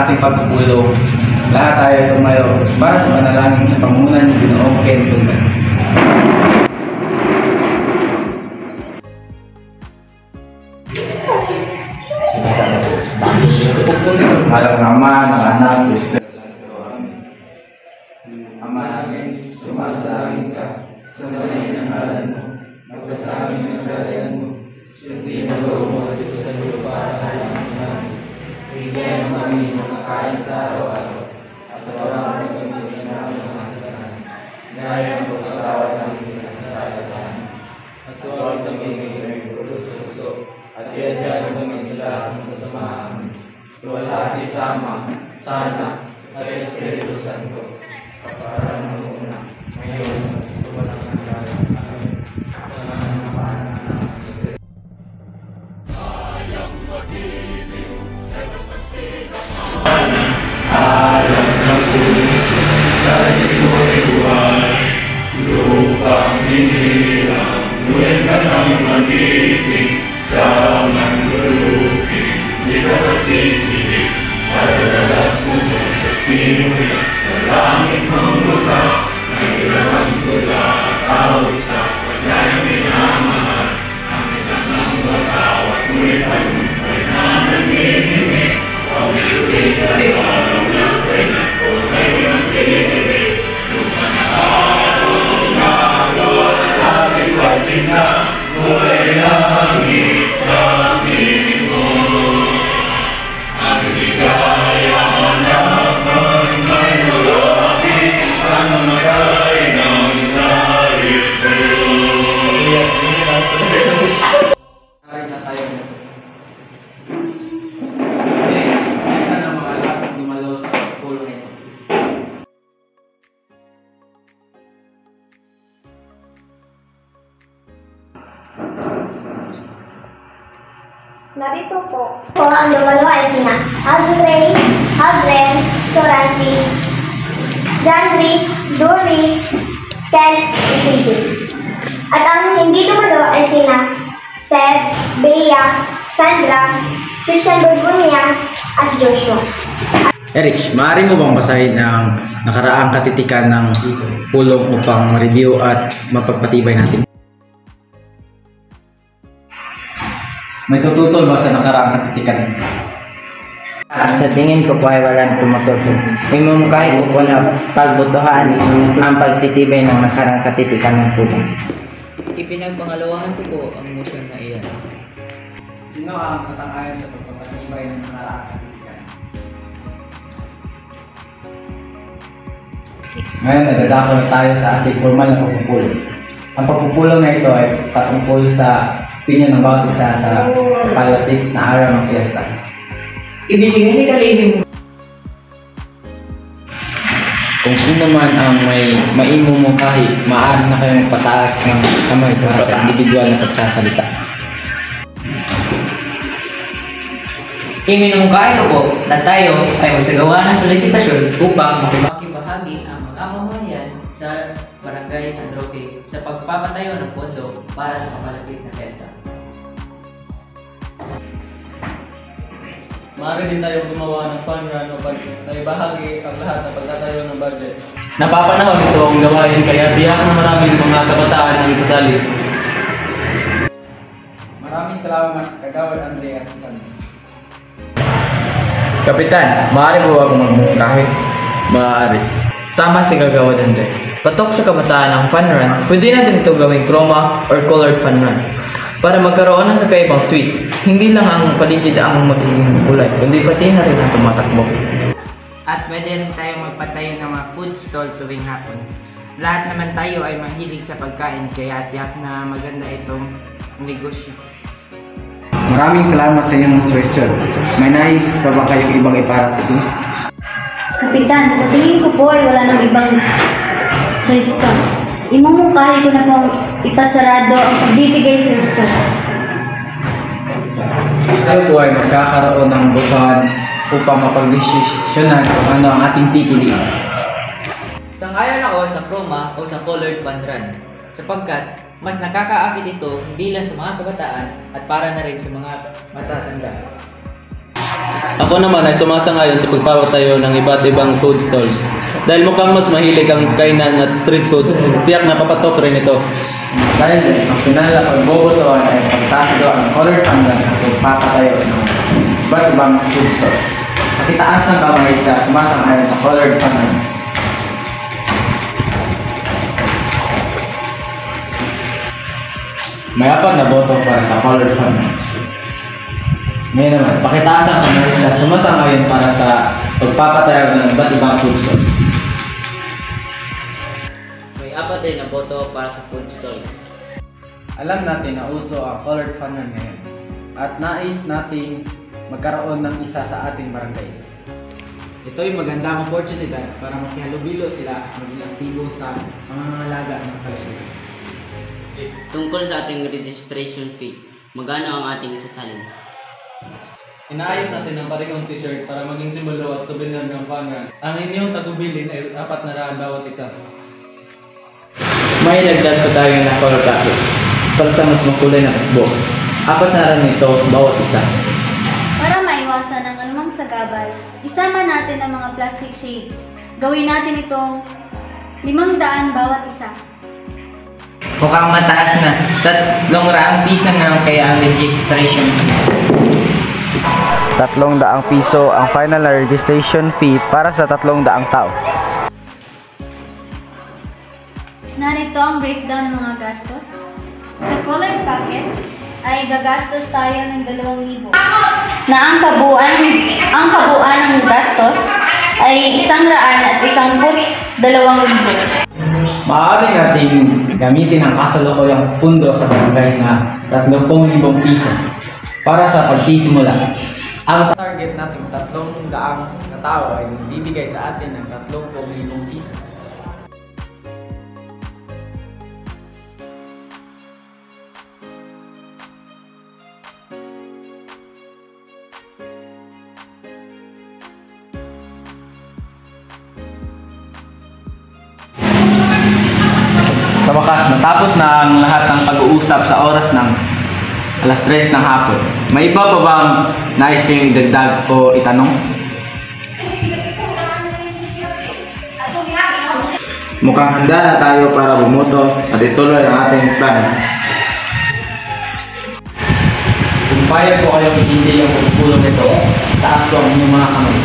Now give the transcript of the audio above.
ating pagpupulong. Lahat tayo tumayo para sa panalangin sa panguna ni Ginoong Ken Tugan. Alam naman ng anak, Ama namin, sumasaangin ka, samayin ang ngalan mo, magpasamin ang karayan mo, sundin ang loob mo dito sa lupa at alang sa namin. Bigyan mo kami ng makain sa araw-araw, at tawaran kami sa namin ang masasalanan. Gaya ang pagkakawad namin sa kasala sa amin. At tuwag kami ng pulot sa puso, at iadyan kami sa lahat ng masasamahan. Wala at isama, sana, sa Espiritu Santo, sa parang ng una, ngayon, sa walang sanggalan. Amen. Sa ngalan ng Ama ng Anak ng Espiritu. Ayang mag-ibig, tegas ng sigawan, ayang ng puso, sa ito'y buhay, lupang hinirang, luwin ka ng mag-ibig, sa manlulupin, di ka masisilig, sa dadalat mo sa simoy, sa langit mong lupa, may ilang tula, tawag sa kanya'y minamahal, ang isang ng bataw at ngunit ay na nanginginig, ang sulit at araw na kanya, o kayo ng tinibig, lupa na araw na doon at aking wasin na, muli ang isa pinig mo. Ang ligaya na may malaki, ang magay ng salit sa'yo. Karin na tayo. Okay, isa na mga anak lumalo sa pulong ito. Narito po ang lumalo ay sina Andre, Adren, Toranti, Janri, Duri, Ken, at Sigil. At ang hindi lumalo ay sina Seth, Bea, Sandra, Christian Burgunia, at Joshua. Erich, maaari mo bang basahin ang nakaraang katitikan ng pulong upang ma-review at mapagpatibay natin? May tututol ba sa nakaraang katitikan? Sa tingin ko po ay walang tumututol. Imumungkahi ko po na pagbotohan ang pagtitibay ng nakaraang katitikan ng pulong. Ipinagpangalawahan ko po ang motion na iyan. Sino ang sasang-ayon sa pagpapatibay ng nakaraang katitikan? Ngayon, nagdadako na tayo sa ating formal na pagpupulong. Ang pagpupulong na ito ay patungkol sa opinion ng bawat isa sa palapit na araw ng fiesta. Ibinigay ni kalihim. Kung sino man ang may maimumungkahi, maaari na kayong magpataas ng kamay para sa individual na pagsasalita. Iminungkahi ko po na tayo ay magsagawa ng solisitasyon upang makibahagi ang mga mamamayan sa Barangay San Roque sa pagpapatayo ng pondo para sa kapalapit na festa. Maaari din tayong gumawa ng fun run upang naibahagi ang lahat ng pagtatayo ng budget. Napapanahon ito ang gawain kaya tiyak na maraming mga kabataan ang sasali. Maraming salamat, Kagawad Andre at Chan. Kapitan, maaari po akong magmungkahi? Maaari. Tama si Kagawad Andre. Patok sa kabataan ng fun run, pwede natin ito gawing chroma or colored fun run. Para magkaroon ng kakaibang twist, hindi lang ang paligid ang magiging kulay, kundi pati na rin ang tumatakbo. At pwede rin tayong magpatayo ng mga food stall tuwing hapon. Lahat naman tayo ay mahilig sa pagkain, kaya tiyak na maganda itong negosyo. Maraming salamat sa inyong suggestion. May nais pa ba kayong ibang iparating? Kapitan, sa tingin ko po ay wala nang ibang suggestion. Imumungkahi ko na pong ipasarado ang pagbibigay suggestion. Tayo po ay magkakaroon ng botohan upang mapagdesisyonan kung ano ang ating pipiliin. Sang-ayon ako sa chroma o sa colored fun run sapagkat mas nakakaakit ito hindi lang sa mga kabataan at para na rin sa mga matatanda. Ako naman ay sumasangayon sa pagpapatayo ng iba't ibang food stalls. Dahil mukhang mas mahilig ang kainan at street foods, tiyak na papatok rin ito. Dahil din, ang pinala pagbobotohan ay pagsasagawa ng colored fundran at pagpapatayo ng iba't ibang food stores. Pakitaas ng kamay sa sumasang-ayon sa colored fundran. May apat na boto para sa colored fundran. Ngayon naman, pakitaas ang kamay sa sumasang-ayon para sa pagpapatayo ng iba't ibang food stores. May apat rin na boto para sa food stalls. Alam natin na uso ang colored fundran ngayon at nais nating magkaroon ng isa sa ating barangay. Ito ay magandang oportunidad para makihalubilo sila at maging aktibo sa pangangalaga ng kalusugan. Tungkol sa ating registration fee, magkano ang ating isasalin? Inaayos natin ang parehong t-shirt para maging simbolo at souvenir ng fundran. Ang inyong tagubilin ay 400 bawat isa. May dagdag po tayo na color packets para sa mas makulay na takbo. 4 na rin ito bawat isa. Para maiwasan ang anumang sagabal, isama natin ang mga plastic shades. Gawin natin itong 500 bawat isa. Mukhang mataas na. 300 piso na kaya ang registration fee. 300 piso ang final na registration fee para sa 300 tao. Narito ang breakdown ng mga gastos. Sa colored packets ay gagastos tayo ng 2,000. Na ang kabuuan ng gastos ay 100 at 2,000. Maaari nating gamitin ang kasalukuyang pundo sa barangay na 30,000 piso para sa pagsisimula. Ang target nating 300 na tao ay bibigay sa atin ng 30,000 piso. Sa wakas, natapos na ang lahat ng pag-uusap sa oras ng 3:00 ng hapon. May iba pa bang nais kayong idagdag o itanong? Mukhang handa na tayo para bumoto at ituloy ang ating plan. Kung payag po kayong hindi yung pagpulong ito, taas ko ang inyong mga kamay.